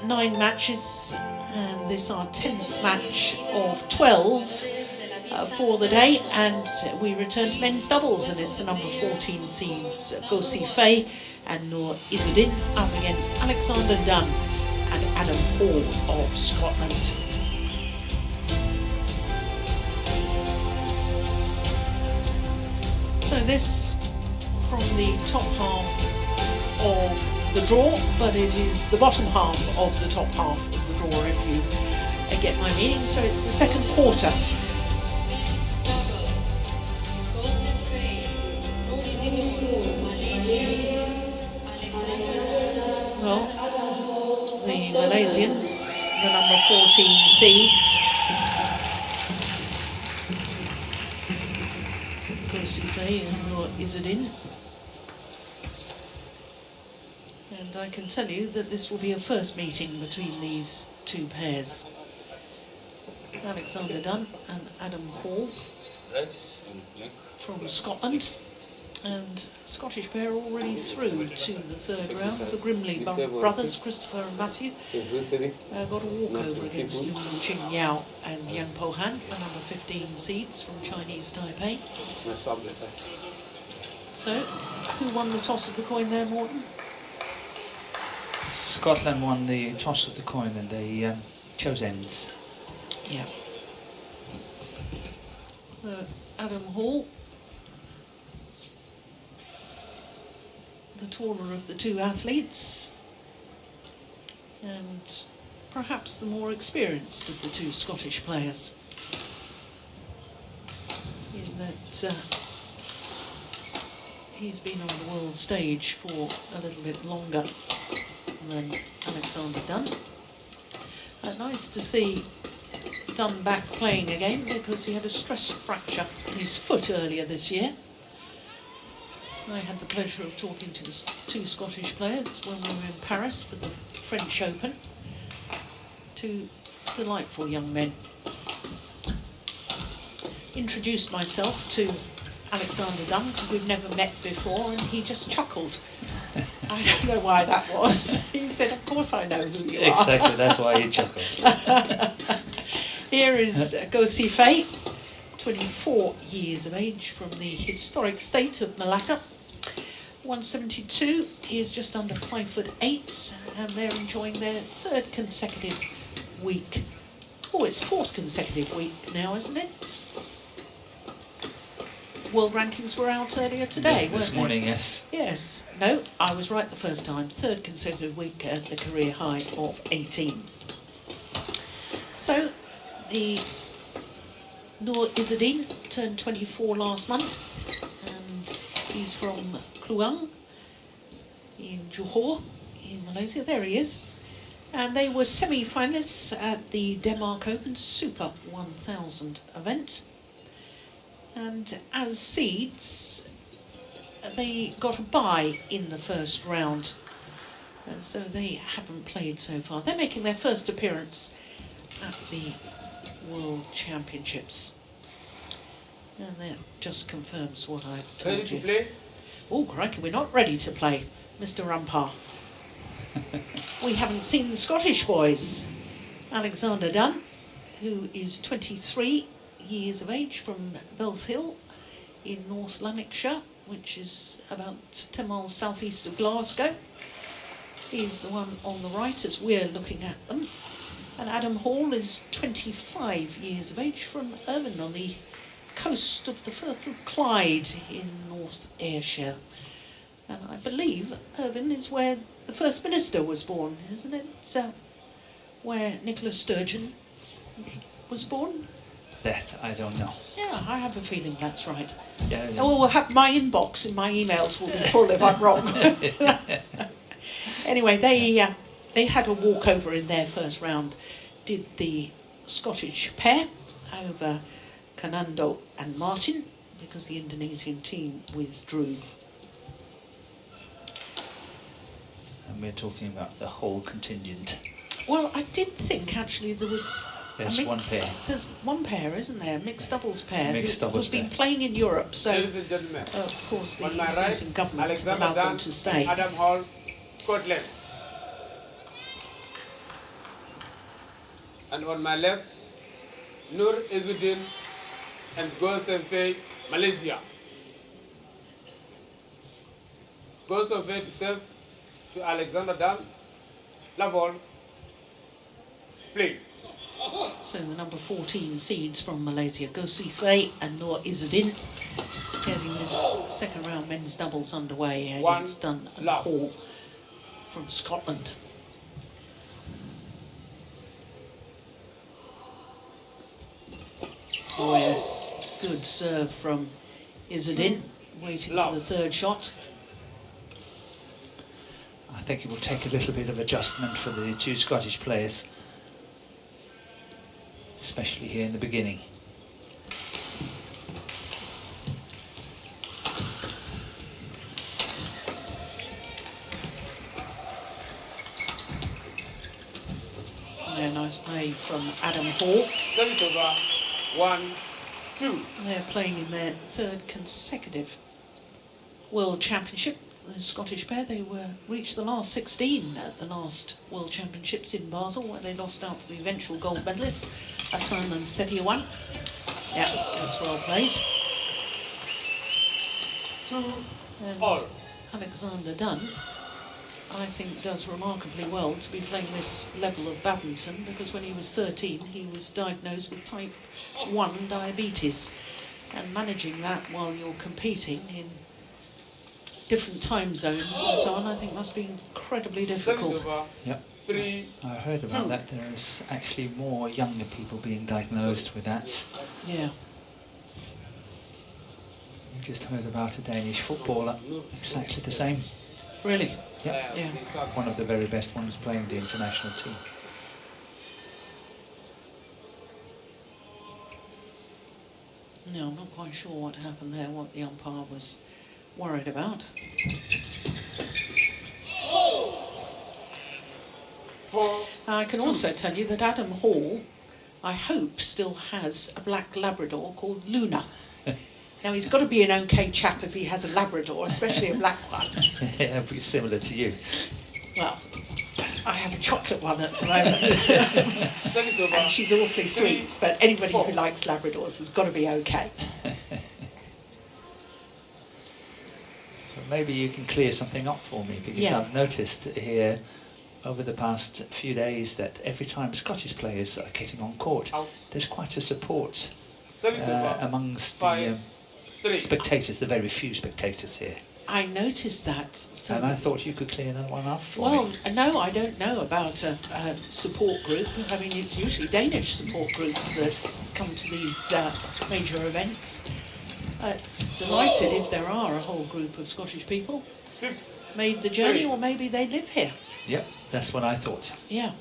9 matches, and this our 10th match of 12 for the day, and we return to men's doubles, and it's the number 14 seeds Go Si Fei and Noor Izzuddin up against Alexander Dunn and Adam Hall of Scotland. So this from the top half of the draw, but it is the bottom half of the top half of the draw, if you get my meaning. So it's the second quarter. Well, the Malaysians, the number 14 seeds, Go Si Fei and Noor Izzuddin. And I can tell you that this will be a first meeting between these two pairs. Alexander Dunn and Adam Hall from Scotland. And Scottish pair already through to the third round. The Grimley brothers, Christopher and Matthew, got a walkover against Lu Ching Yao and Yang Po Han, the number 15 seeds from Chinese Taipei. So, who won the toss of the coin there, Morton? Scotland won the toss of the coin and they chose ends. Yeah. Adam Hall, the taller of the two athletes, and perhaps the more experienced of the two Scottish players, in that he's been on the world stage for a little bit longer than Alexander Dunn. Nice to see Dunn back playing again, because he had a stress fracture in his foot earlier this year. I had the pleasure of talking to the two Scottish players when we were in Paris for the French Open. Two delightful young men. Introduced myself to Alexander Dunn, because we've never met before, and he just chuckled. I don't know why that was. He said, "Of course I know who you are." Exactly, that's why he chuckled. Here is Go Si Fei, 24 years of age, from the historic state of Malacca. 172, he is just under 5'8", and they're enjoying their third consecutive week. Oh, it's fourth consecutive week now, isn't it? World rankings were out earlier today, this morning, they? yes. Yes. No, I was right the first time. Third consecutive week at the career high of 18. So, the Noor Izzuddin turned 24 last month, and he's from Kluang in Johor in Malaysia. There he is. And they were semi-finalists at the Denmark Open Super 1000 event. And as seeds, they got a bye in the first round. So they haven't played so far. They're making their first appearance at the World Championships. And that just confirms what I've told you. Ready to play? Oh, crikey, we're not ready to play, Mr. Rumpar. We haven't seen the Scottish boys. Alexander Dunn, who is 23 years of age, from Bells Hill in North Lanarkshire, which is about 10 miles southeast of Glasgow. He's the one on the right as we're looking at them. And Adam Hall is 25 years of age, from Irvine on the coast of the Firth of Clyde in North Ayrshire. And I believe Irvine is where the First Minister was born, isn't it? Where Nicola Sturgeon was born? That I don't know. Yeah, I have a feeling that's right. Yeah. Oh, we'll have my inbox and my emails will be full if I'm wrong. Anyway, they had a walkover in their first round. Did the Scottish pair over Kanando and Martin, because the Indonesian team withdrew. And we're talking about the whole contingent. Well, I did think actually there was... There's one pair. There's one pair, isn't there? Mixed doubles pair. Mixed doubles who've been playing in Europe, so Ladies and gentlemen, of course the on my Indonesian right, government Alexander allowed them Dunn to stay. and Adam Hall, Scotland. And on my left, Nur Izzuddin and Go Senfei, Malaysia. Go Senfei to serve to Alexander Dunn. Love all. Play. So the number 14 seeds from Malaysia, Go Senfei and Nur Izzuddin, getting this second round men's doubles underway against Dunn and Hall from Scotland. Oh yes, good serve from Izzuddin, waiting for the third shot. I think it will take a little bit of adjustment for the two Scottish players, especially here in the beginning. Yeah, nice play from Adam Hall. Service over. 1-2. They're playing in their third consecutive World Championship. The Scottish pair, they reached the last 16 at the last World Championships in Basel, where they lost out to the eventual gold medalist, Hassan and Setiawan. Yeah, that's well played. 2-all. Alexander Dunn, I think, does remarkably well to be playing this level of badminton, because when he was 13 he was diagnosed with type 1 diabetes, and managing that while you're competing in different time zones and so on, I think must be incredibly difficult. Yep. 3-2. I heard about that. There's actually more younger people being diagnosed with that. Yeah. We just heard about a Danish footballer, exactly the same. Really? Yep. Yeah. One of the very best ones playing the international team. No, I'm not quite sure what happened there, what the umpire was worried about. 4-2. I can also tell you that Adam Hall, I hope, still has a black Labrador called Luna. Now, he's got to be an okay chap if he has a Labrador, especially a black one. Yeah, it'll be similar to you. Well, I have a chocolate one at the moment. Service over. And she's awfully sweet, but anybody who likes Labradors has got to be okay. But maybe you can clear something up for me, because Yeah. I've noticed here over the past few days that every time Scottish players are getting on court, there's quite a support Service over. amongst 5-3. the spectators, the very few spectators here. I noticed that. So And I thought you could clear that one up for well, me. no, I don't know about a support group. I mean, it's usually Danish support groups that come to these major events. It's delighted if there are a whole group of Scottish people 6. made the journey, or maybe they live here. Yep, that's what I thought. Yeah.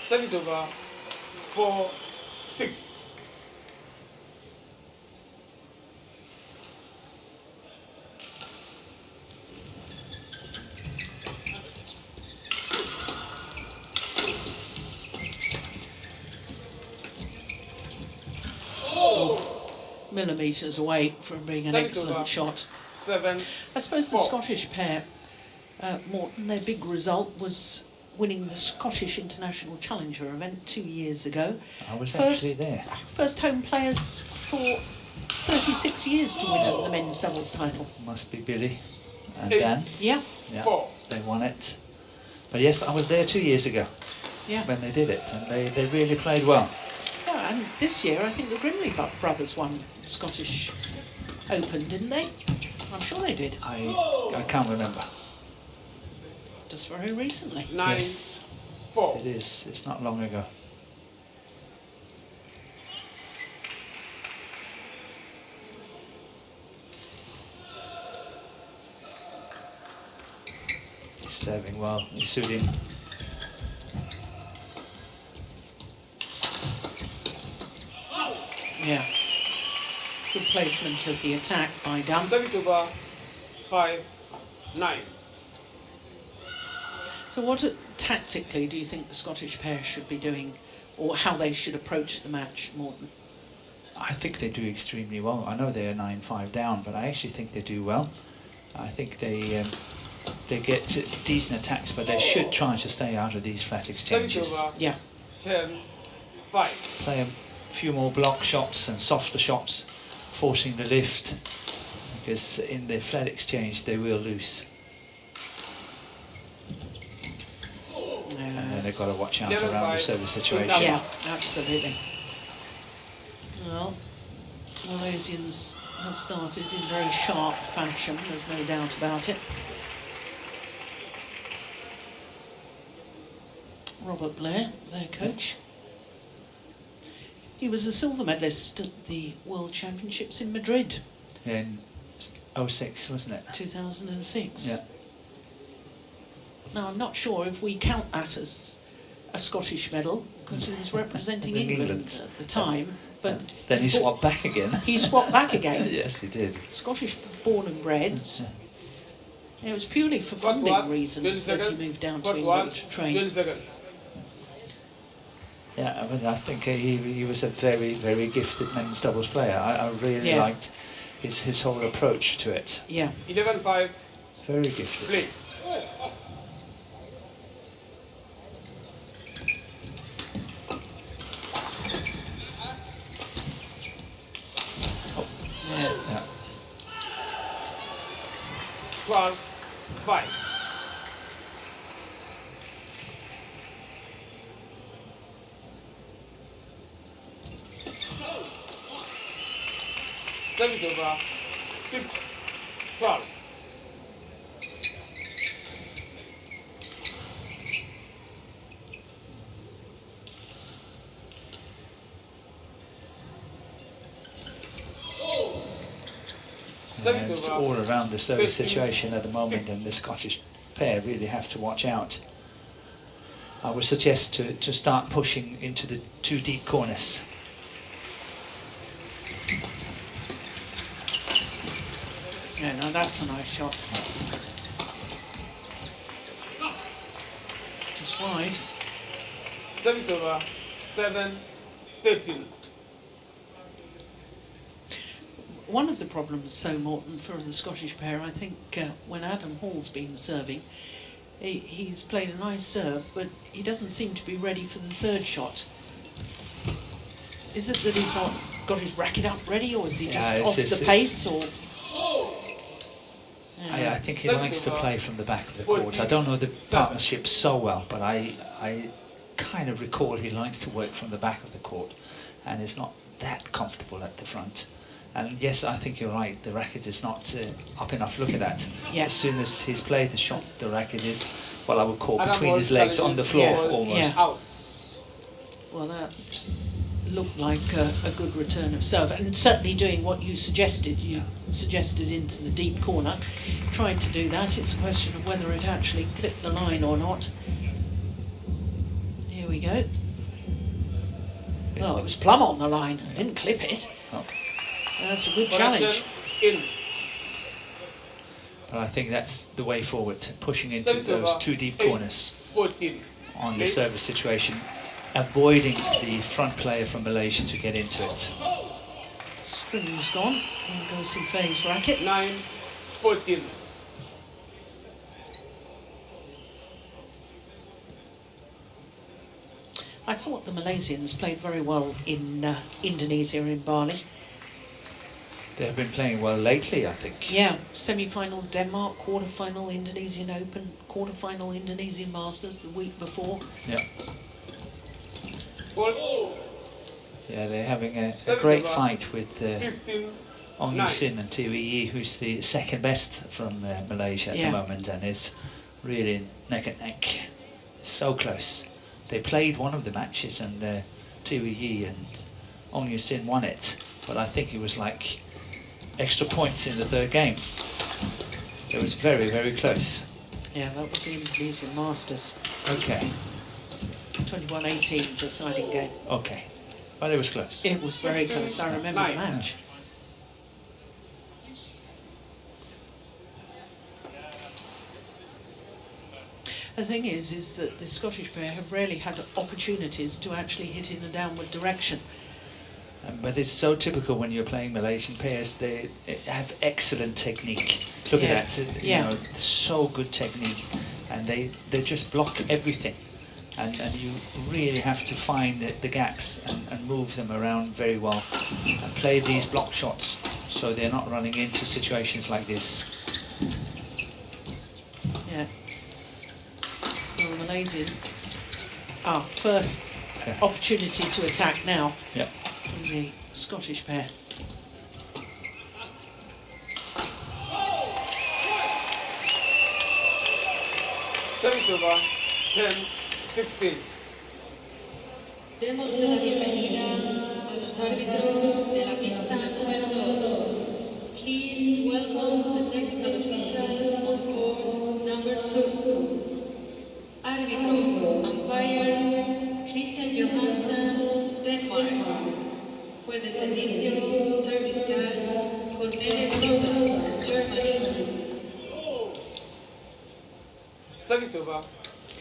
Service over. 4-6. Millimetres away from being an Service excellent over. shot. 7. I suppose the 4. Scottish pair, Morton, their big result was winning the Scottish International Challenger event 2 years ago. I was actually there. First home players for 36 years to win the men's doubles title. Must be Billy and 8. Dan. Yeah, Yeah, 4. they won it. But yes, I was there 2 years ago yeah. when they did it, and they really played well. Yeah, and this year I think the Grimley brothers won Scottish Open, didn't they? I'm sure they did. I can't remember. Just very recently. 9. Yes, 4. it is. It's not long ago. He's serving well. Izzuddin. Yeah. Good placement of the attack by Dunn. Service over. 5-9. So what tactically do you think the Scottish pair should be doing, or how they should approach the match, Morton? I think they do extremely well. I know they're 9-5 down, but I actually think they do well. I think they get decent attacks, but they should try to stay out of these flat exchanges. Yeah. 10-5. Play a few more block shots and softer shots, forcing the lift, because in the flat exchange they will lose. And then they've got to watch out around the service situation. Yeah, absolutely. Well, Malaysians have started in very sharp fashion, there's no doubt about it. Robert Blair, their coach. He was a silver medalist at the World Championships in Madrid. In 06, wasn't it? 2006. Yeah. Now, I'm not sure if we count that as a Scottish medal, because he was representing England at the time. But then he swapped back again. He swapped back again. Yes, he did. Scottish born and bred. It was purely for funding reasons that he moved down to England to train. 20 seconds. Yeah, but I think he was a very, very gifted men's doubles player. I really liked his whole approach to it. Yeah. 11-5. Very gifted. Play. Yeah. 12-5. Service over. 6-12. It's all around the service situation at the moment, and the Scottish pair really have to watch out. I would suggest to start pushing into the two deep corners. Yeah, no, that's a nice shot. Just wide. Service over. 7-13. One of the problems, so Morton, for the Scottish pair, I think when Adam Hall's been serving, he's played a nice serve, but he doesn't seem to be ready for the third shot. Is it that he's not got his racket up ready, or is he just off the pace? Or I think he likes to play from the back of the court. I don't know the partnership so well, but I kind of recall he likes to work from the back of the court, and is not that comfortable at the front. And yes, I think you're right, the racket is not up enough. Look at that. Yeah. As soon as he's played the shot, the racket is, what I would call between his legs on the floor, almost. Yeah. Well, that looked like a good return of serve, and certainly doing what you suggested. You suggested into the deep corner. Tried to do that. It's a question of whether it actually clipped the line or not. Here we go. Well, it was plumb on the line. I didn't clip it. Oh. That's a good challenge. But I think that's the way forward, pushing into those two deep corners on the service situation, avoiding the front player from Malaysia to get into it. String's gone. In goes Fei's racket. 9-14. I thought the Malaysians played very well in Indonesia, in Bali. They've been playing well lately, I think. Yeah, semi-final Denmark, quarter-final Indonesian Open, quarter-final Indonesian Masters the week before. Yeah. Yeah, they're having a great fight with Ong Yusin and Tui Yi, who's the second best from Malaysia at the moment, and is really neck and neck. So close. They played one of the matches, and Tui Yi and Ong Yusin won it, but I think it was like extra points in the third game. It was very, very close. Yeah, that was the Indonesian Masters. Okay. 21-18 deciding game. Okay. Well, it was close. It was very close. I remember the match. The thing is that the Scottish pair have rarely had opportunities to actually hit in a downward direction. But it's so typical when you're playing Malaysian pairs. They have excellent technique. Look at that, you know, so good technique, and they just block everything. And you really have to find the gaps and move them around very well and play these block shots so they're not running into situations like this. Yeah. Well, the Malaysians, first opportunity to attack now. Yeah. From the Scottish pair. Service over 10-16. Demos la bienvenida a los árbitros de la pista número 2. Please welcome the technical officials of court number 2. Árbitro, umpire, Christian Johansen, Denmark. Juez de servicio, service judge, Cornelis Rosa, Germany. Service over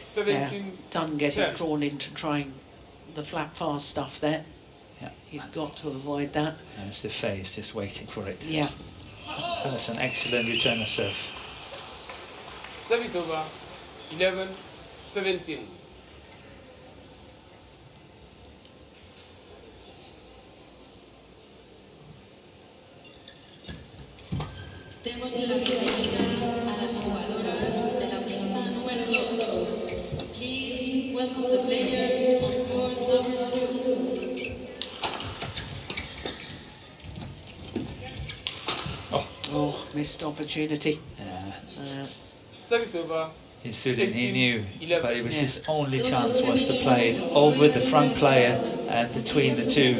17. Dunn getting drawn into trying the flat fast stuff there. Yeah. He's got to avoid that. And it's the face just waiting for it. Yeah. That's an excellent return of serve. Service over 11-17. Demos la bienvenida a las jugadoras de la pista número 2. Please welcome the players on court number 2. Oh, missed opportunity. Service over. Izzuddin, he knew, but it was his only chance was to play it over the front player and between the two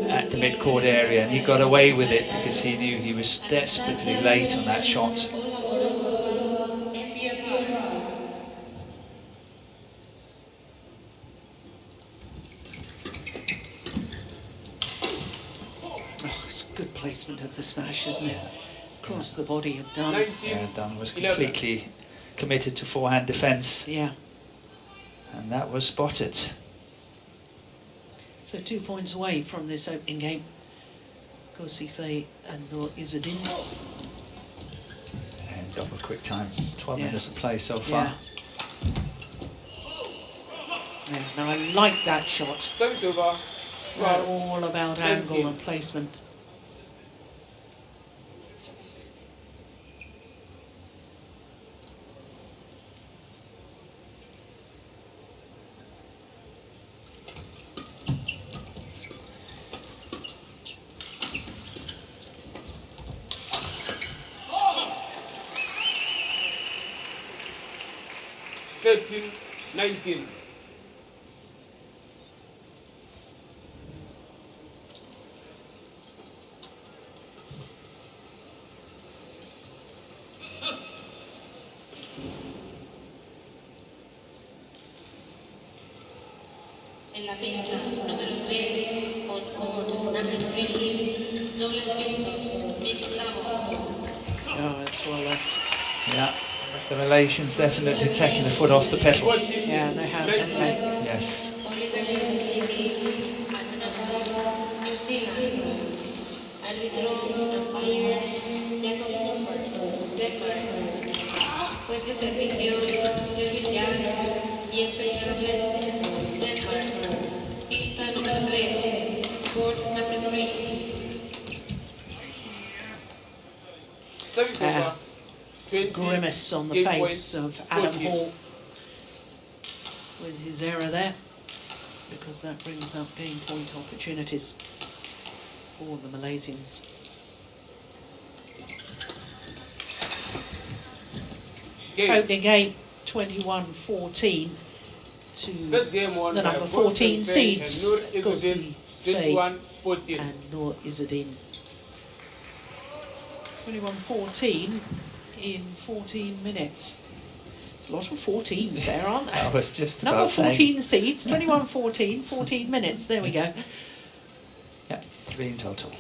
at the mid-court area, and he got away with it because he knew he was desperately late on that shot. Oh, it's a good placement of the smash, isn't it? Across the body of Dunn. Yeah, Dunn was completely committed to forehand defence. Yeah. And that was spotted. So 2 points away from this opening game. Kosifei and Izzuddin. And double quick time. 12 minutes of play so far. Yeah, now I like that shot. Service over 12. All about angle and placement. 13-19. En la pista número 3, on court number 3, dobles mixtos, mixed doubles. Oh, that's well left. Yeah, the Malaysians definitely taking the foot off the pedal. Yeah, they have, haven't they? Yes. Oliver Davies, Anna New Zealand. Árbitro, umpire, Jacob Sommer, Denmark. Juez de servicio, service judge y especiales, Denmark. Pista número 3, court number 3. Service over 20. Grimace on the face of Adam Hall with his error there, because that brings up game point opportunities for the Malaysians. Opening game 21-14 to the number 14 seeds, Kosifei and Nur Izzuddin. 21-14 in 14 minutes. There's a lot of 14s there, aren't there? I was just about number 14 saying. seeds, 21-14, 14 minutes. There we go. Yeah, 3 in total.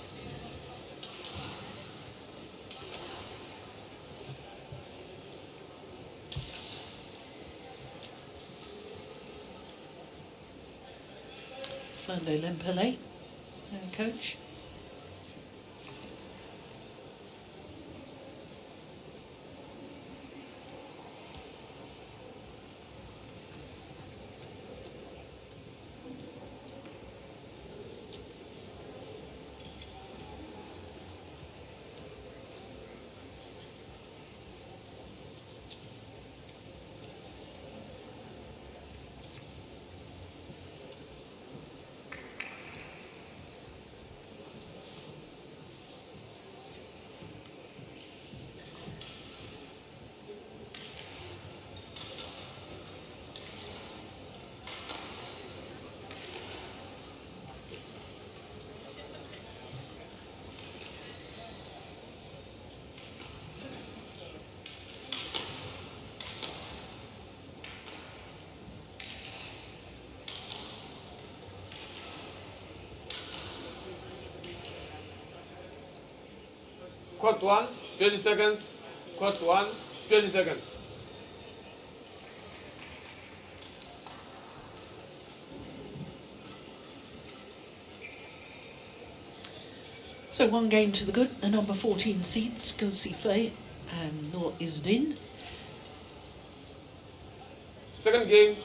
Fernando Lempele, coach. Court 1, 20 seconds. Court 1, 20 seconds. So 1 game to the good. The number 14 seeds, Gosife and Nur Izzuddin. Second game,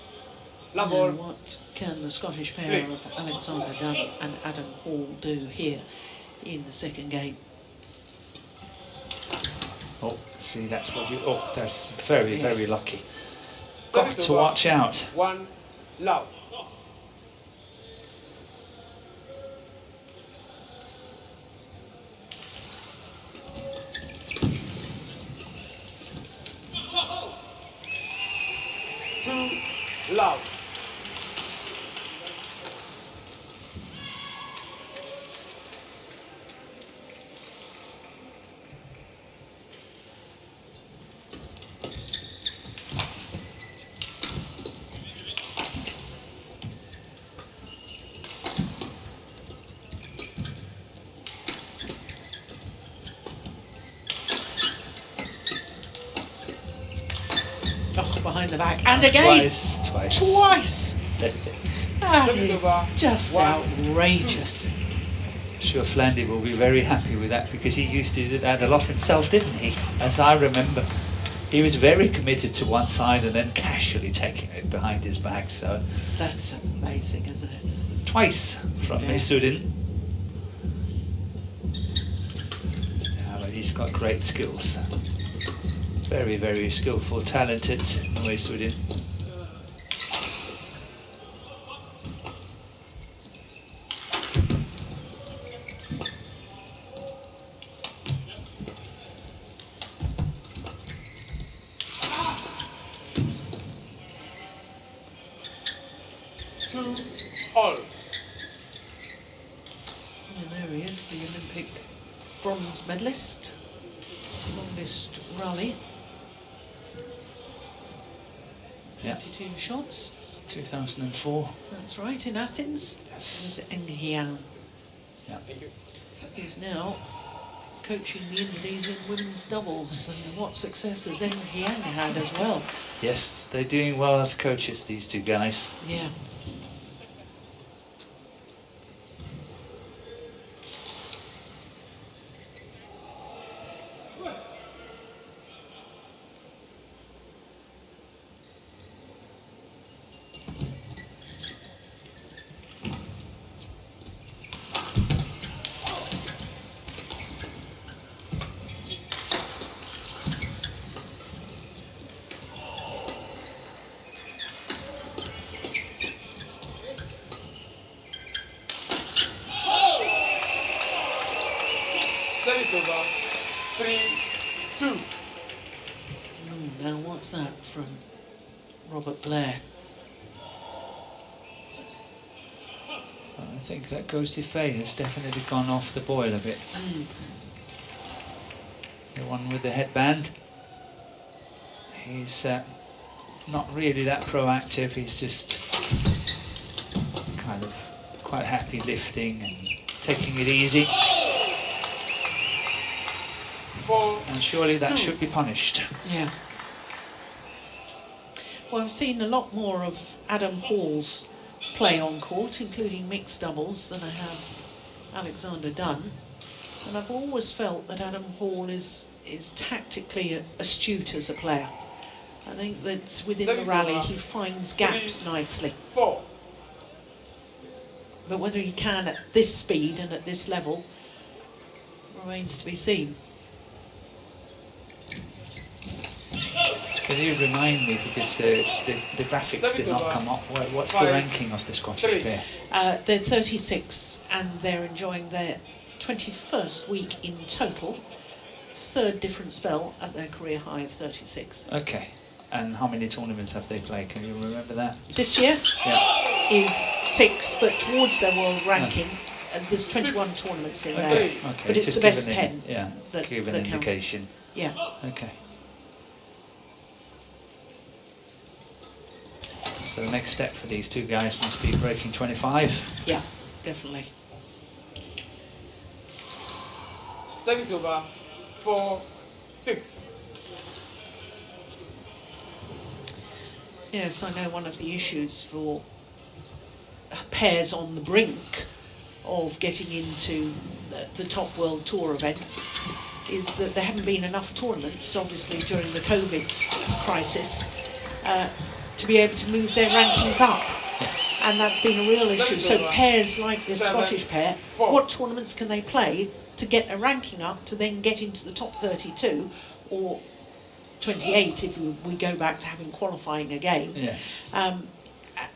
love all. And what can the Scottish pair of Alexander Dunn and Adam Hall do here in the second game? Oh, see, that's what you... Oh, that's very, very lucky. Service Got to over. watch out. 1, love. Two, love. Oh, behind the back. And again. Twice. That is just outrageous. Sure, Flandy will be very happy with that because he used to do that a lot himself, didn't he? As I remember, he was very committed to one side and then casually taking it behind his back. So that's amazing, isn't it? Twice from Izzuddin. Yeah, but he's got great skills. Very, very skillful, talented Izzuddin. Two, all. And there he is, the Olympic bronze medalist. Longest rally. 22 shots. 2004. That's right, in Athens. Yes. With Enghian. Yeah. Thank you. He's now coaching the Indonesian women's doubles, and what success has Enghian had as well. Yes, they're doing well as coaches, these two guys. Yeah. Service over. 3-2. Now what's that from Robert Blair? I think that Ghosty Faye has definitely gone off the boil a bit. The one with the headband. He's not really that proactive, he's just kind of quite happy lifting and taking it easy. And surely that should be punished. Yeah. Well, I've seen a lot more of Adam Hall's play on court, including mixed doubles, than I have Alexander Dunn. And I've always felt that Adam Hall is tactically astute as a player. I think that within the rally he finds gaps nicely. 4. But whether he can at this speed and at this level remains to be seen. Can you remind me, because the graphics did not come up, what's the ranking of the Scottish pair? They're 36 and they're enjoying their 21st week in total. Third different spell at their career high of 36. Okay. And how many tournaments have they played? Can you remember that? This year is 6, but towards their world ranking, there's 21 tournaments in there. Okay. But it's the best 10. Yeah, that, give an that indication. Yeah. Okay. So the next step for these two guys must be breaking 25. Yeah, definitely. Service over 4-6. Yes, I know one of the issues for pairs on the brink of getting into the top World Tour events is that there haven't been enough tournaments, obviously during the COVID crisis, to be able to move their rankings up. Yes. And that's been a real issue. So pairs like this 7, Scottish pair, 4. what tournaments can they play to get their ranking up to then get into the top 32 or 28 if we go back to having qualifying again? Yes.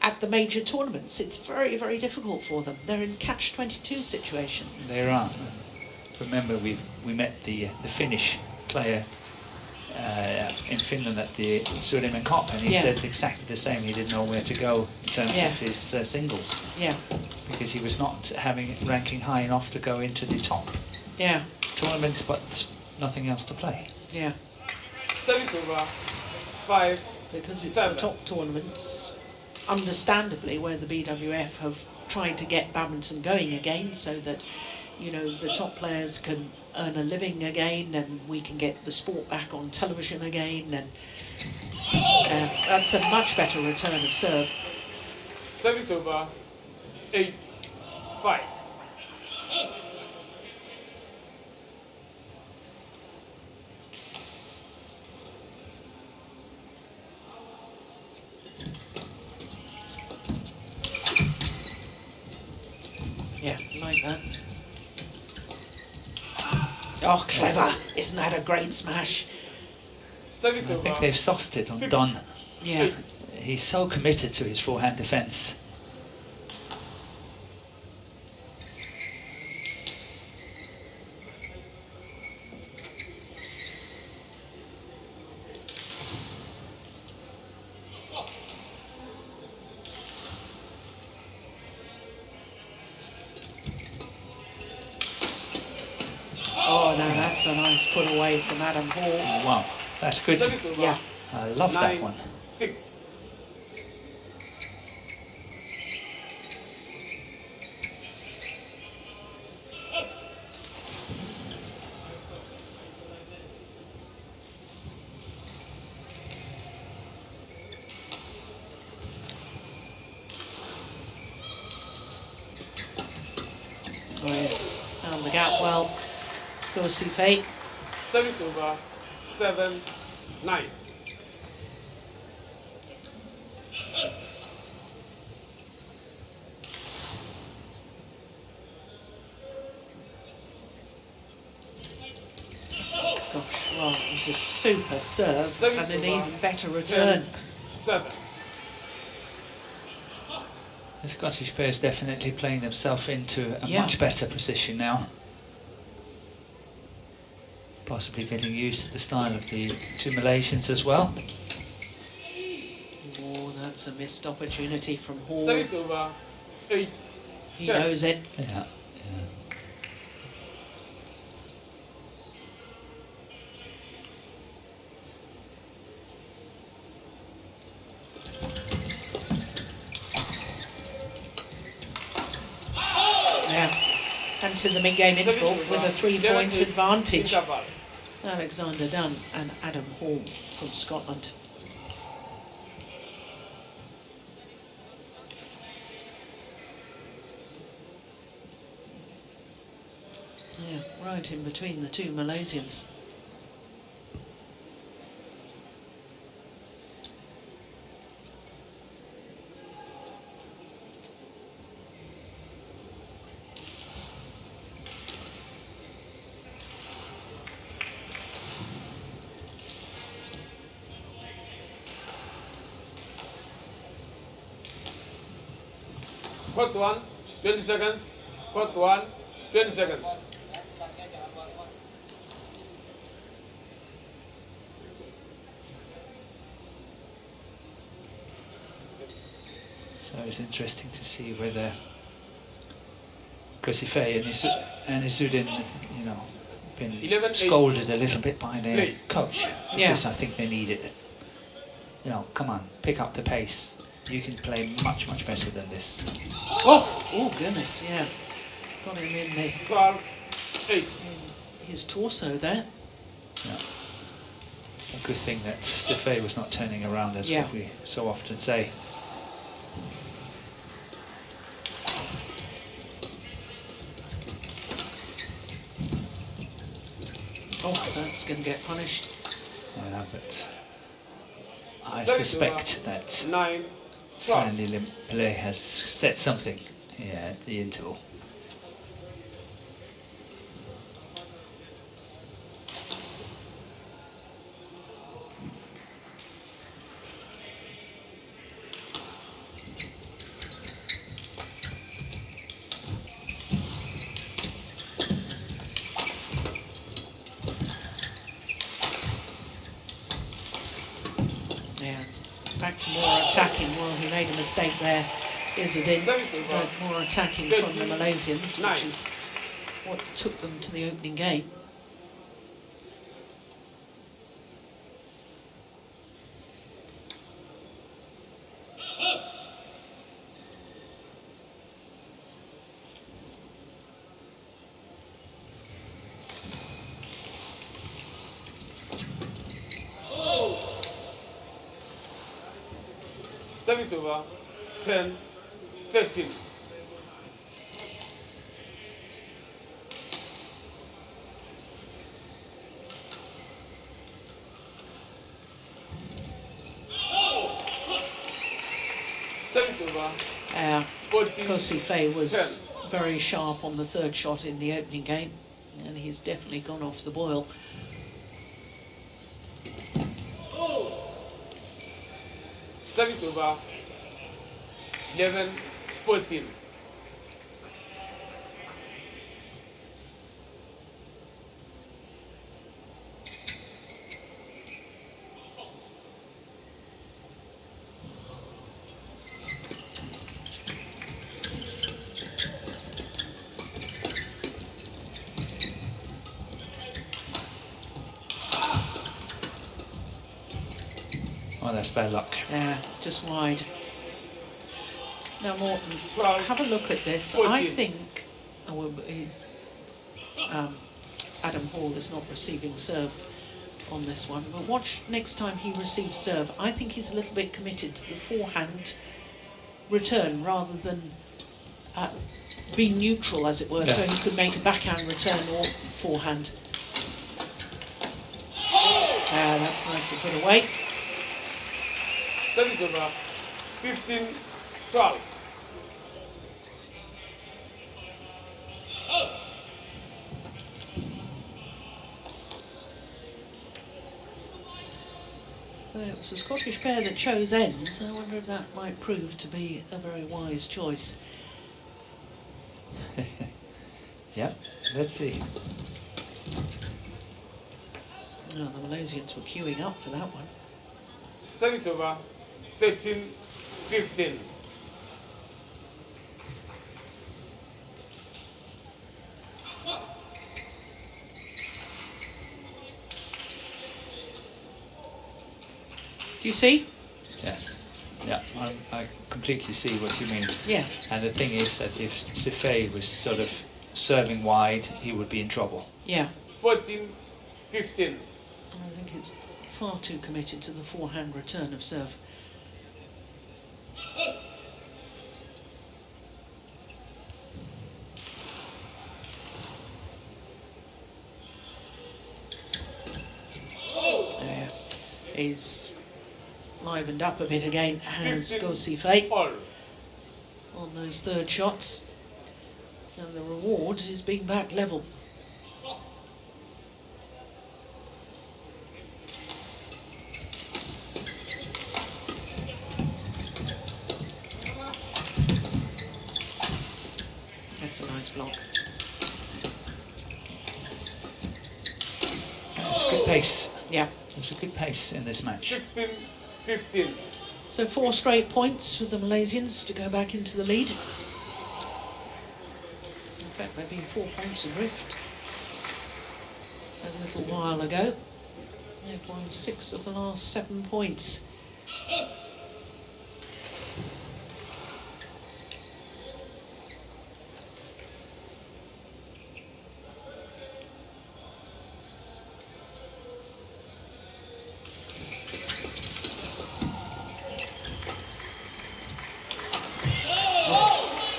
At the major tournaments, it's very, very difficult for them. They're in catch-22 situation. They are. Remember, we met the Finnish player in Finland at the Sudirman Cup, and he said exactly the same. He didn't know where to go in terms of his singles. Yeah. Because he was not ranking high enough to go into the top tournaments, but nothing else to play. Yeah. Service over 5. Because it's 7. the top tournaments, understandably, where the BWF have tried to get badminton going again, so that, you know, the top players can earn a living again, and we can get the sport back on television again, and that's a much better return of serve. Service over 8-5. Yeah, like that. Oh, clever. Isn't that a great smash? Service I over. think they've sauced it on 6, Dunn. Yeah. He's so committed to his forehand defence. Oh, no, that's a nice put away from Adam Hall. Wow, that's good. Service over. Yeah. I love that one. 9-6. Oh, yes. Found the gap well. Gorsey Fate. Service over 7-9. Gosh, well, it was a super serve Service and an over. even better return. 7. The Scottish pair is definitely playing themselves into a Yeah. much better position now. Possibly getting used to the style of the two Malaysians as well. Oh, that's a missed opportunity from Hall. Service over 8. He check. knows it. Yeah. Yeah. And to the mid-game interval with a 3-point advantage. Interval. Alexander Dunn and Adam Hall from Scotland. right in between the two Malaysians. Court 1, 20 seconds. Court 1, 20 seconds. So it's interesting to see whether Kosifei and Izzuddin, you know, been 11-8. scolded a little bit by their Play. coach. Yeah. Because I think they need it. You know, come on, pick up the pace. You can play much, much better than this. Oh goodness, yeah. Got him in the 12-8. his torso there. Yeah. A good thing that Kosifei was not turning around, as Yeah. we so often say. Oh, that's going to get punished. Yeah, but I Sorry, suspect that 9, 12. finally Pelé has said something here at the interval. Yeah, back to more attacking. Well, he made a mistake there, Izzuddin, Service over. but more attacking from the 13, Malaysians, 9. which is what took them to the opening game. Service over. 10, 13. Service over. 14, Kosifei was very sharp on the third shot in the opening game, and he's definitely gone off the boil. Service over. 11, 14. Oh, that's bad luck. Yeah, just wide. Now, Morton, 12, have a look at this. 14. I think Adam Hall is not receiving serve on this one, but watch next time he receives serve. I think he's a little bit committed to the forehand return rather than be neutral, as it were, so he could make a backhand return or forehand. That's nicely put away. Service over. 15, 12. Well, it was a Scottish pair that chose ends. I wonder if that might prove to be a very wise choice. Yeah, let's see. No, the Malaysians were queuing up for that one. Service over. 13, 15. Do you see? Yeah, yeah, I completely see what you mean. Yeah. And the thing is that if Kosifei was sort of serving wide, he would be in trouble. Yeah. 14, 15. I think it's far too committed to the forehand return of serve. He's livened up a bit again, has 15 Gosifei all. on those third shots. And the reward is being back level. That's a nice block. It's good pace. Yeah. It's a good pace in this match. 16-15. So 4 straight points for the Malaysians to go back into the lead. In fact, they've been 4 points adrift a little while ago. They've won 6 of the last 7 points.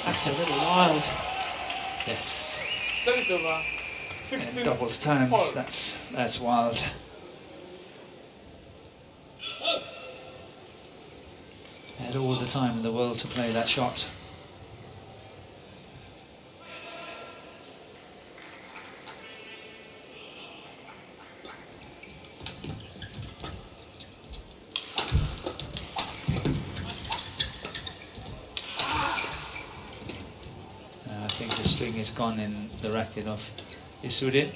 That's a little wild. Yes. Service over. 16 In doubles terms, all. that's wild. They had all the time in the world to play that shot. I think the string is gone in the racket of Izzuddin.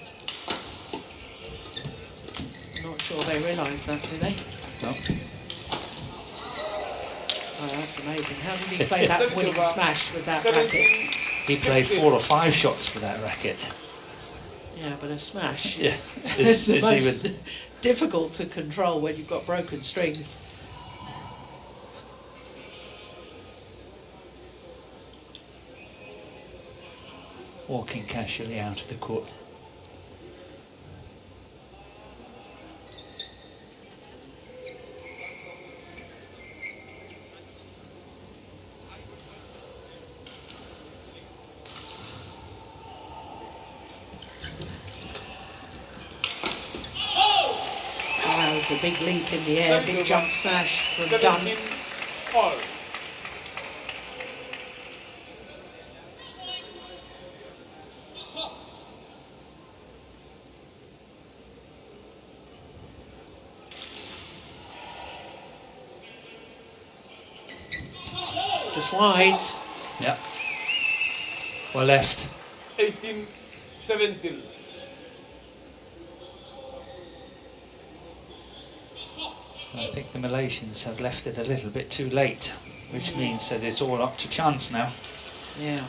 Not sure they realise that, do they? No. Oh, that's amazing. How did he play that winning smash with that 17, racket? He played 4 or 5 shots with that racket. Yeah, but a smash Yes, is the it's most even difficult to control when you've got broken strings. walking casually out of the court. That was a big leap in the air, big jump smash from 17 Dunn. all. Just wide. Yeah. Well left. 18-17. I think the Malaysians have left it a little bit too late, which means that it's all up to chance now. Yeah.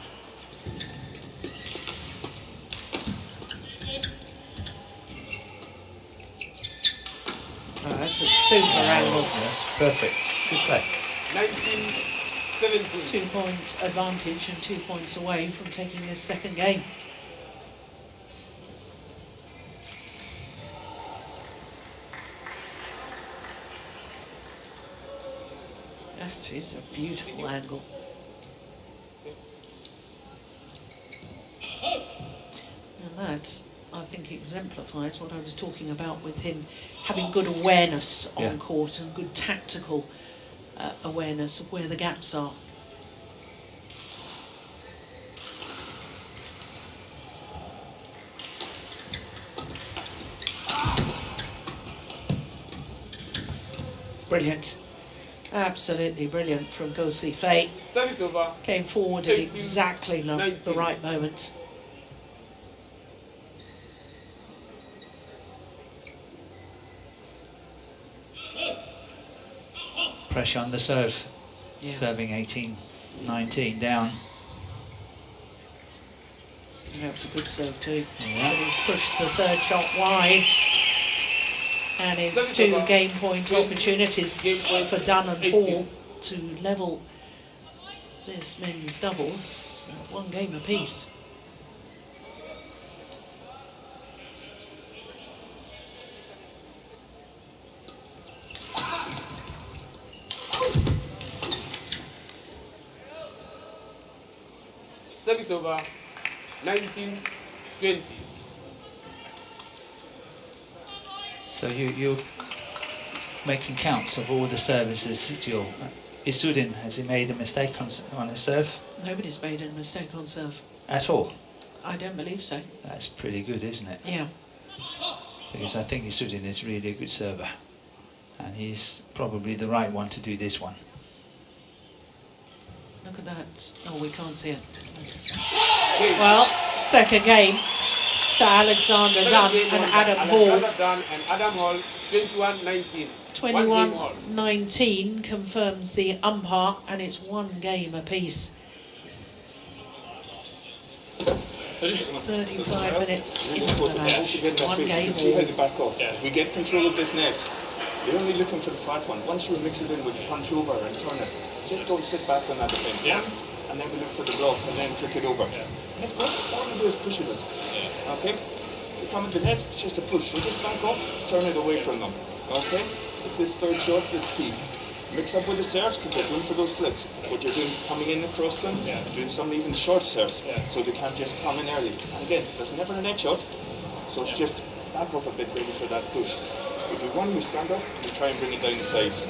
Oh, that's a super angle. Yes, perfect. Good play. 19-17. 2 point advantage and 2 points away from taking this second game. That is a beautiful angle. And that, I think, exemplifies what I was talking about with him having good awareness on court and good tactical awareness of where the gaps are. Brilliant. Absolutely brilliant from Gosifei. Service over. Came forward at 18, exactly the 19. right moment. Pressure on the serve. Yeah. Serving 18-19 down. That was a good serve too. Yeah. But he's pushed the third shot wide. And it's Service 2 over. game point opportunities Game point for Dunn and 18. Paul to level this men's doubles at 1 game apiece. Service over. 19-20. So you making counts of all the services, Jill. Izzuddin, has he made a mistake on his serve? Nobody's made a mistake on serve. At all? I don't believe so. That's pretty good, isn't it? Yeah. Because I think Izzuddin is really a good server. And he's probably the right one to do this one. Look at that. Oh, we can't see it. Well, second game to Alexander Dunn and Adam Hall. Alexander Dunn and Adam Hall, 21-19. 21-19 confirms the umpire, and it's one game apiece. 35 minutes into the match. One game all. If we get control of this net, you're only looking for the flat one. Once you mix it in with punch over and turn it, just don't sit back on that defense. Yeah. And then we look for the block and then flick it over. Yeah. All you do is push it. Yeah. Okay? You come in the net, it's just a push. So just back off, turn it away from them. Okay? It's this third shot that's key. Mix up with the serves to get room for those flicks. What you're doing, coming in across them, doing some even short serves, so they can't just come in early. And again, there's never a net shot, so it's just back off a bit ready for that push. If you want, we stand up and we try and bring it down the sides.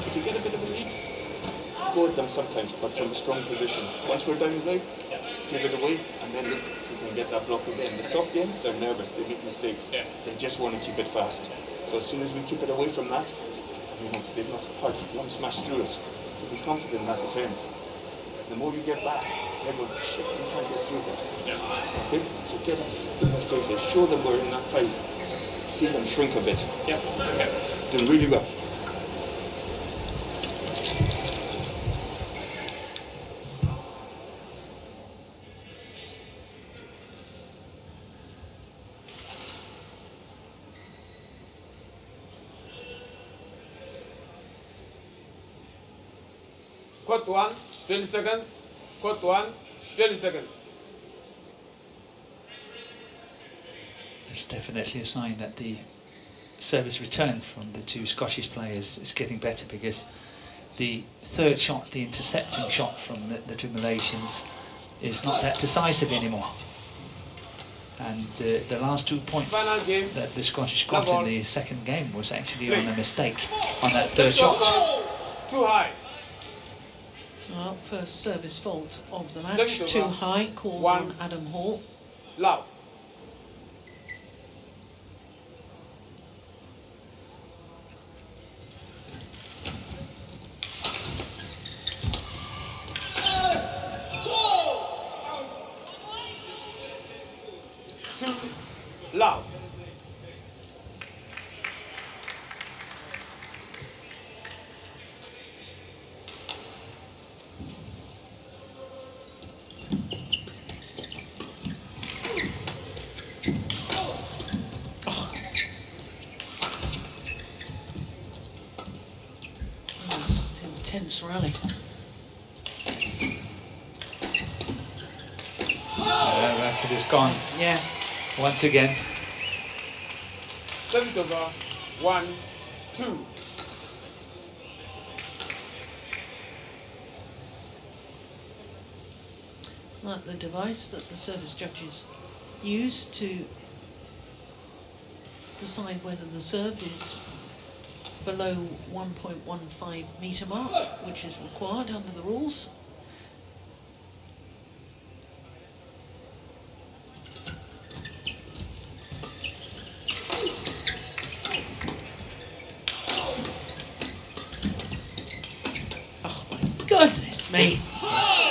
If you get a bit of a lead, go at them sometimes, but from a strong position. Once we're down the leg, give it away, and then look if you can get that block again. The soft game, they're nervous, they make mistakes. They just want to keep it fast. So as soon as we keep it away from that, they've not hard to smash through us. So be confident in that defence. The more you get back, they go, shit, we can't get through that. Okay? So get them, show them we're in that fight. See them shrink a bit. Doing really well. Court 1, 20 seconds. Court 1, 20 seconds. It's definitely a sign that the service return from the two Scottish players is getting better, because the third shot, the intercepting shot from the two Malaysians, is not that decisive anymore. And the last 2 points that the Scottish got in the second game was actually on a mistake on that third shot. Too high. Well, first service fault of the match. Too high, called on Adam Hall. Loud. Too loud. Intense rally. Racket is gone. Yeah. Once again. Service over. 1, 2. Like the device that the service judges use to decide whether the serve is below 1.15 metre mark, which is required under the rules. Oh my goodness me,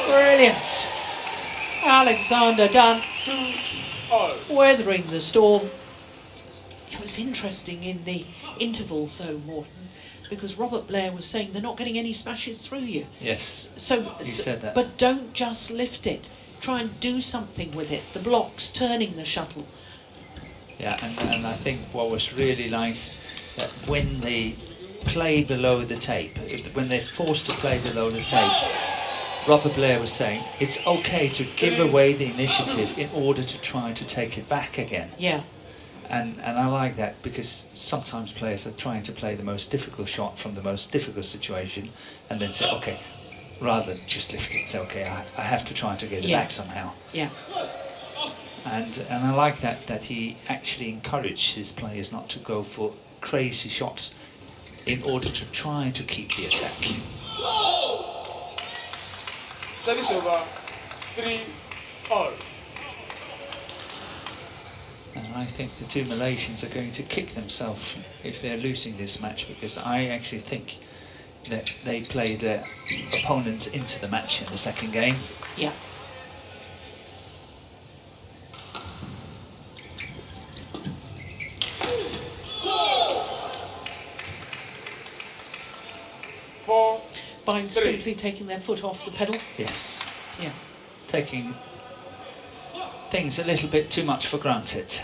brilliant. Alexander Dunn weathering the storm. It was interesting in the interval, though, Morton, because Robert Blair was saying they're not getting any smashes through you. Yes, so he said that. But don't just lift it. Try and do something with it. The blocks, turning the shuttle. Yeah, and I think what was really nice, that when they play below the tape, when they're forced to play below the tape, Robert Blair was saying it's okay to give away the initiative in order to try to take it back again. Yeah. And I like that, because sometimes players are trying to play the most difficult shot from the most difficult situation and then say, okay, rather than just lift it, say, okay, I have to try to get it back somehow. Yeah. And I like that he actually encouraged his players not to go for crazy shots in order to try to keep the attack. Service over, 3-all. And I think the two Malaysians are going to kick themselves if they're losing this match, because I actually think that they play their opponents into the match in the second game. Yeah. By simply taking their foot off the pedal? Yes. Yeah. Taking things a little bit too much for granted.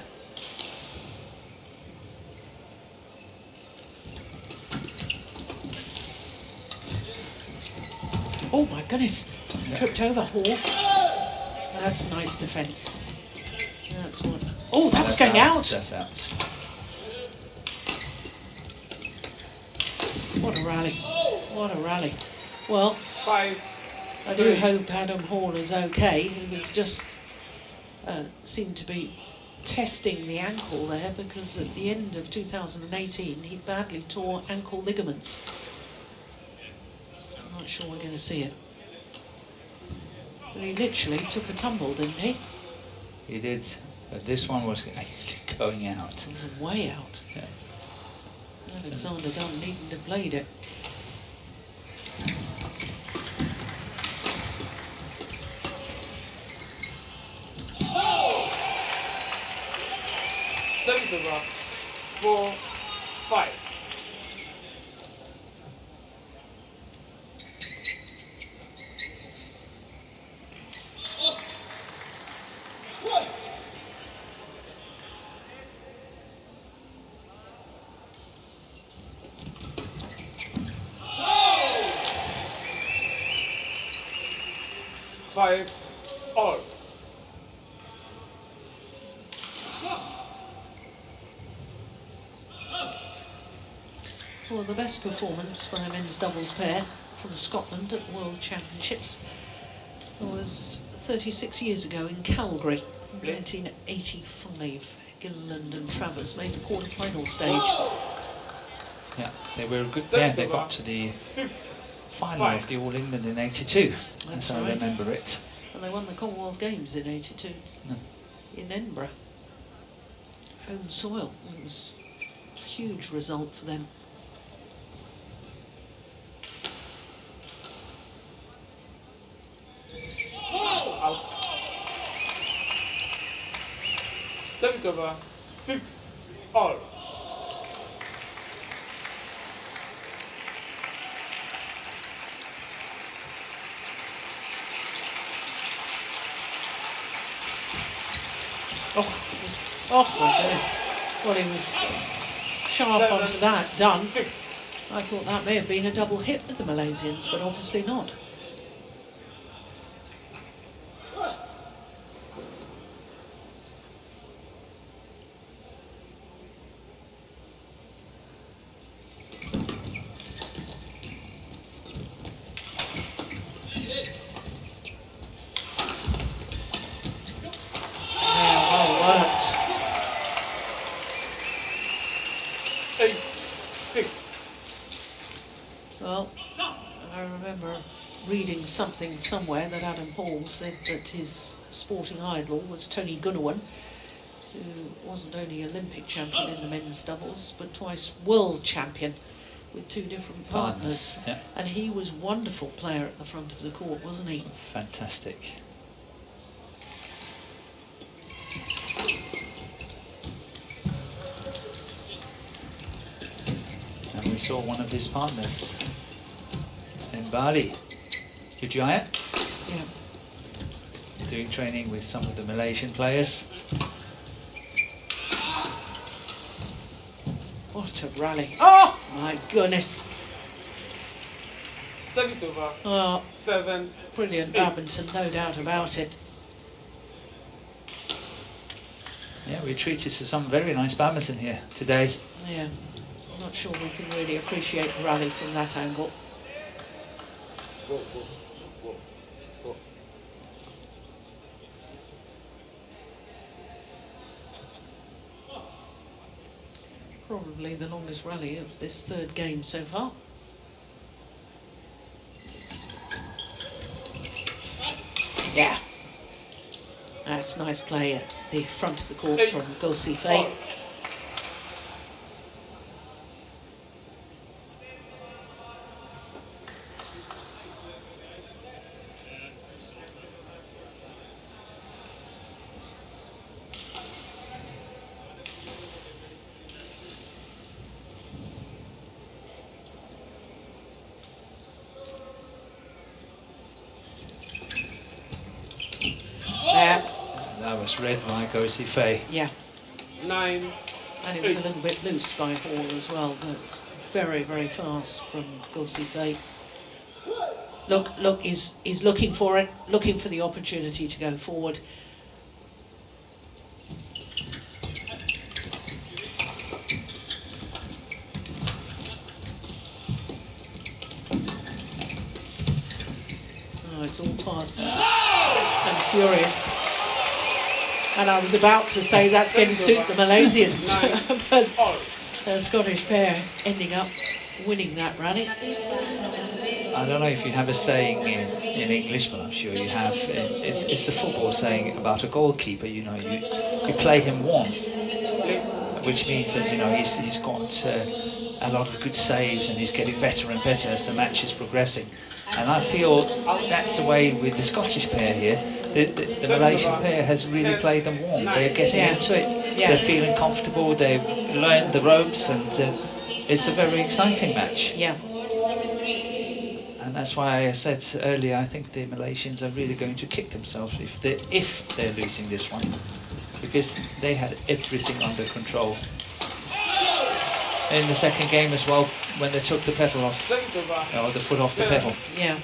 Oh my goodness. Yeah. Tripped over Hall. That's nice defence. That's one. Oh, that was going out. That's out. What a rally. What a rally. Well, 5. I do hope Adam Hall is okay. He was just seemed to be testing the ankle there, because at the end of 2018 he badly tore ankle ligaments. I'm not sure we're going to see it. But he literally took a tumble, didn't he? He did, but this one was actually going out. It was way out. Yeah. Alexander Dunn needn't have played it. Service over, 4-5. All. Well, the best performance by a men's doubles pair from Scotland at the World Championships was 36 years ago in Calgary, in 1985. Gilliland and Travers made the quarter-final stage. Yeah, they were a good pair. They got to the 6. final of the All England in '82, That's as I right. remember it. And they won the Commonwealth Games in '82 in Edinburgh. Home soil. It was a huge result for them. Out. Service over, 6-all. Oh my goodness. Well, he was sharp onto that, Dunn. 6. I thought that may have been a double hit with the Malaysians, but obviously not. Yeah, well worked. 8-6. Well, I remember reading something somewhere that Adam Hall said that his sporting idol was Tony Gunawan, who wasn't only Olympic champion in the men's doubles, but twice world champion with two different partners. Yeah. And he was a wonderful player at the front of the court, wasn't he? Fantastic. And we saw one of his partners in Bali, Ujaya, Yeah. doing training with some of the Malaysian players. What a rally. Oh, my goodness. Service over, Oh, 7. brilliant badminton, no doubt about it. Yeah, we treated to some very nice badminton here today. Yeah. I'm not sure we can really appreciate the rally from that angle. Go. Probably the longest rally of this third game so far. Yeah. That's nice play at the front of the court from Gossi Fei. That was read by Gossi Fei. Yeah. 9. And it was a little bit loose by Hall as well, but very, very fast from Gossi Fei. Look, he's looking for it, looking for the opportunity to go forward. Oh, it's all fast and furious. And I was about to say that's going to suit the Malaysians, but the Scottish pair ending up winning that rally. I don't know if you have a saying in English, but I'm sure you have. It's a football saying about a goalkeeper. You know, you play him one, which means that he's got a lot of good saves and he's getting better and better as the match is progressing. And I feel that's the way with the Scottish pair here. The Malaysian pair has really played them warm. They're getting into it. Yeah. They're feeling comfortable. They've learned the ropes, and it's a very exciting match. Yeah. And that's why I said earlier, I think the Malaysians are really going to kick themselves if they're losing this one, because they had everything under control. In the second game as well, when they took the pedal off, or the foot off the pedal. Yeah.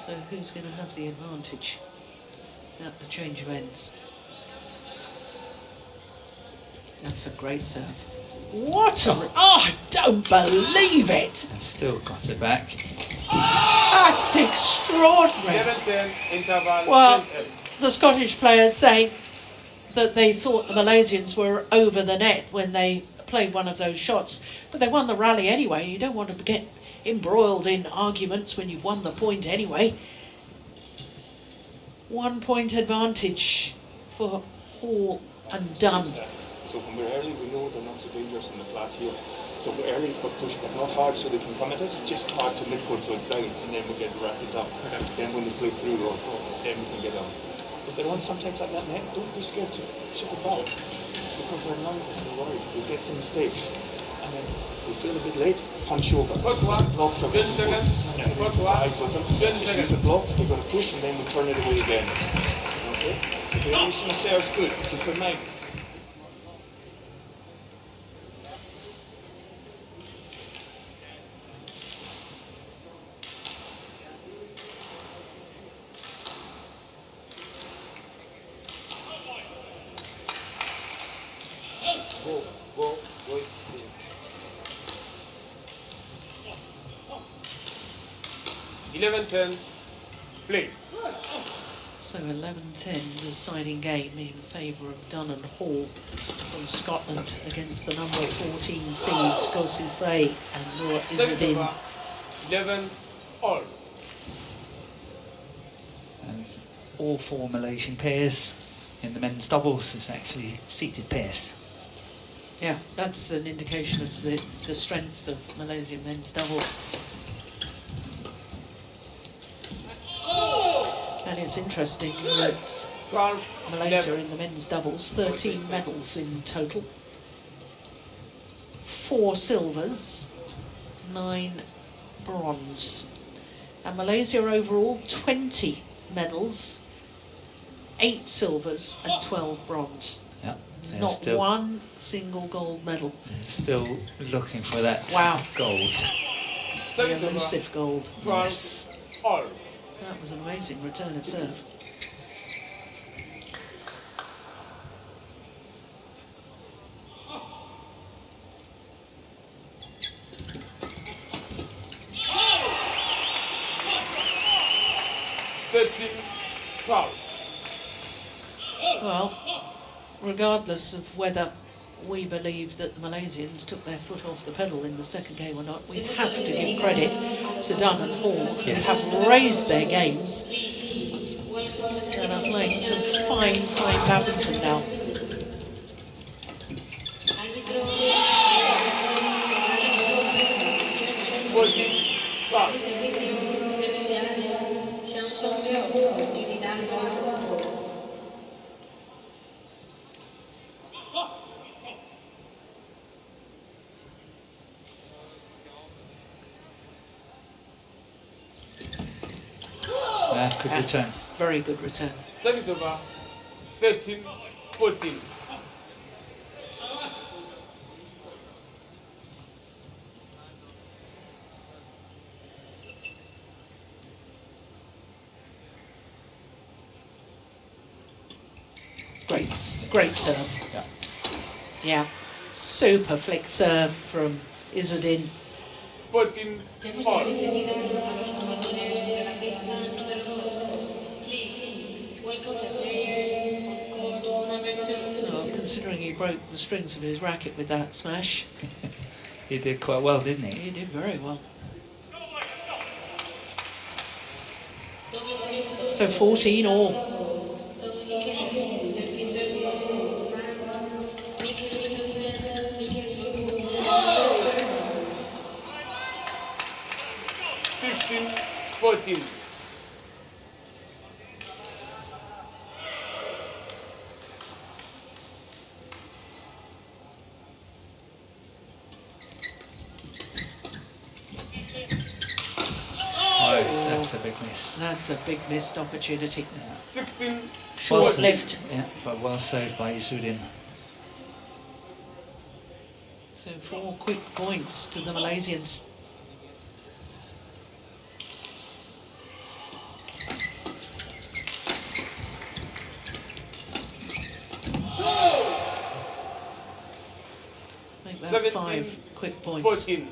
So who's going to have the advantage at the change of ends? That's a great serve. What a... Oh, I don't believe it! And still got it back. That's extraordinary. 11-10 interval. Well, the Scottish players saying that they thought the Malaysians were over the net when they played one of those shots, but they won the rally anyway. You don't want to get embroiled in arguments when you've won the point anyway. 1 point advantage for Hall and Dunn. So when we're early, we know they're not so dangerous in the flat here. So we're early, but push, but not hard so they can come at us, just hard to midcourt so it's down, and then we get the rackets up. Then when they play through, then we can get on. If they're on sometimes like that net, don't be scared to chip it back, because they're nervous and worried. We'll get some mistakes, and then we feel a bit late, punch over. Put one, blocks are 20 seconds. Put one, 20 seconds. The block, we're going to push, and then we turn it away again. Okay? If you're always there, it's good. Keep in mind. Go, boys. 11-10, play. So 11-10, the deciding game in favour of Dunn and Hall from Scotland against the number 14 seeds Gossi Fei and Nur Izzuddin. 11-all. And all 4 Malaysian pairs in the men's doubles is actually seated pairs. Yeah, that's an indication of the strength of Malaysian men's doubles. And it's interesting that 12, Malaysia 11. in the men's doubles, 13 medals in total. 4 silvers, 9 bronze. And Malaysia overall, 20 medals, 8 silvers and 12 bronze. Yeah. Not one single gold medal. Still looking for that gold. The elusive gold. 12 all. That was an amazing return of serve. 12. Well, regardless of whether we believe that the Malaysians took their foot off the pedal in the second game or not, we have to give credit to Dunn and Hall, who have raised their games and are playing some fine, fine badminton now. Good return. Very good return. Service over 13-14. Great serve. Yeah. Super flick serve from Izzuddin. 14 all. Oh, considering he broke the strings of his racket with that smash. He did quite well, didn't he? He did very well. So 14 all. Fourteen. That's a big miss. That's a big missed opportunity. 16. Short lift. Yeah, but well saved by Izzuddin. So 4 quick points to the Malaysians. Make that 17, 5 quick points. 14.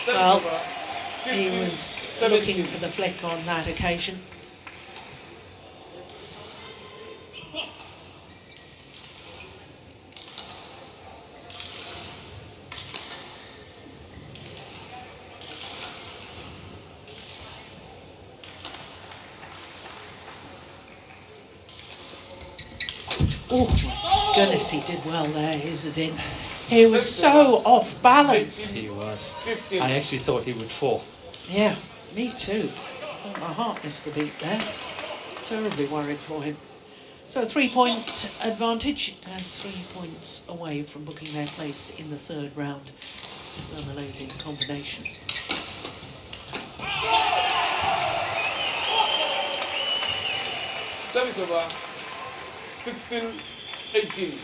Well, he was looking for the flick on that occasion. Oh my goodness, he did well there, Izzuddin. He was so off balance. He was. I actually thought he would fall. Yeah, me too. I thought my heart missed a beat there. Terribly worried for him. So a 3-point advantage and 3 points away from booking their place in the third round. The Malaysian combination. Service over 16-18.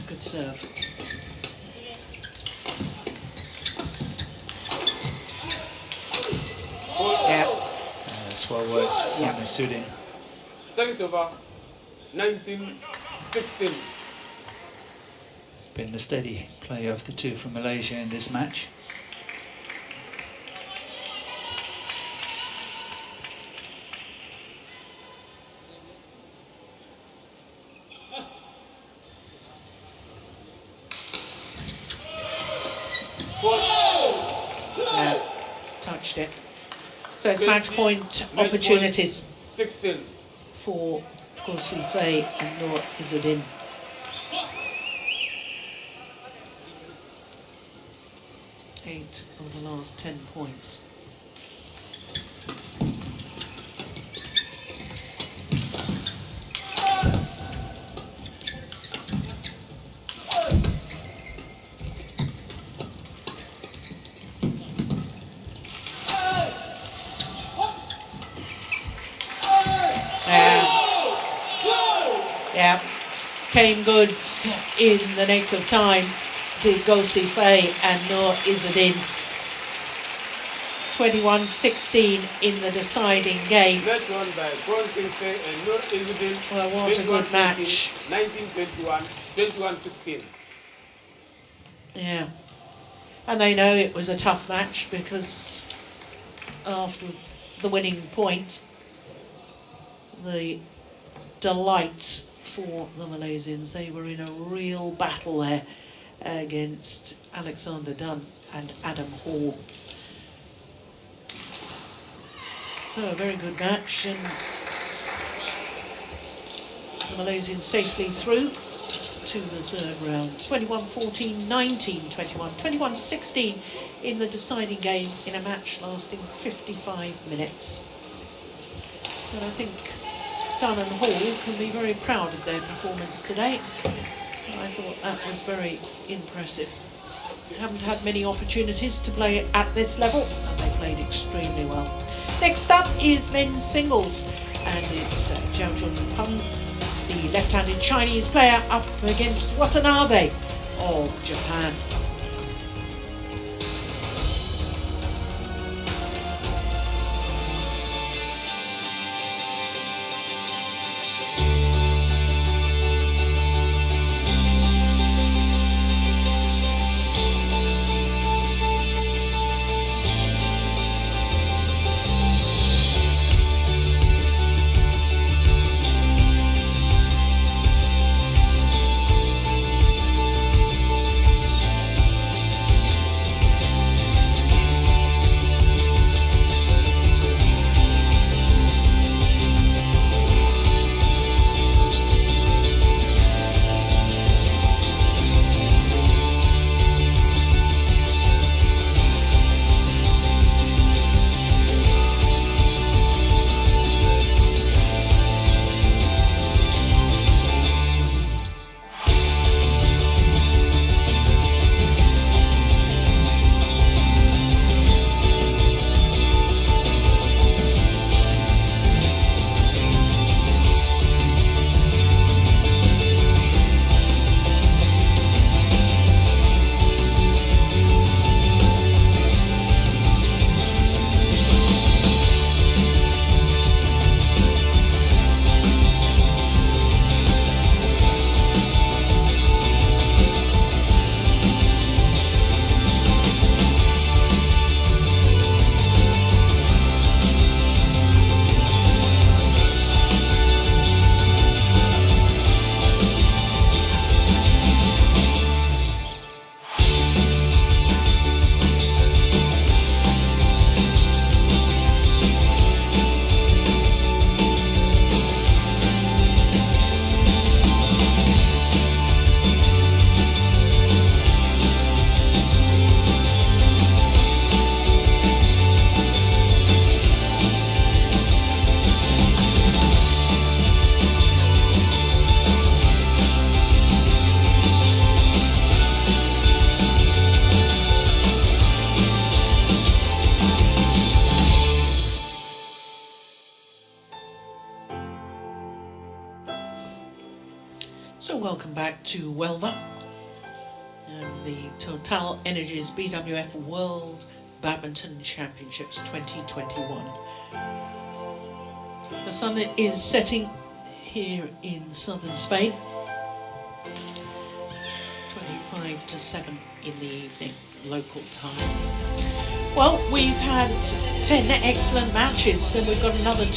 Good serve. Yeah. That's well worked from Izzuddin. Service over 19-16. Been the steady play of the two from Malaysia in this match. Yeah, touched it. So it's match point opportunities 16 for Gursi Fei and Nur Izzuddin. Eight of the last 10 points. Yeah, came good in the nick of time, did Gossi Faye and Nur Izzuddin. 21-16 in the deciding game. Match won by Gossi Faye and Nur Izzuddin. Well, what a good match. 19-21, 21-16. Yeah, and they know it was a tough match because after the winning point, the delight for the Malaysians, they were in a real battle there against Alexander Dunn and Adam Hall. So a very good match, and the Malaysians safely through to the third round. 21-14, 19-21, 21-16 in the deciding game in a match lasting 55 minutes. And I think Dunn and Hall can be very proud of their performance today. I thought that was very impressive. They haven't had many opportunities to play at this level, and they played extremely well. Next up is men's singles, and it's Jiao Junpeng, the left-handed Chinese player, up against Watanabe of Japan. So welcome back to Welva and the TotalEnergies BWF World Badminton Championships 2021. The sun is setting here in southern Spain, 25 to 7 in the evening, local time. Well, we've had 10 excellent matches, and we've got another 2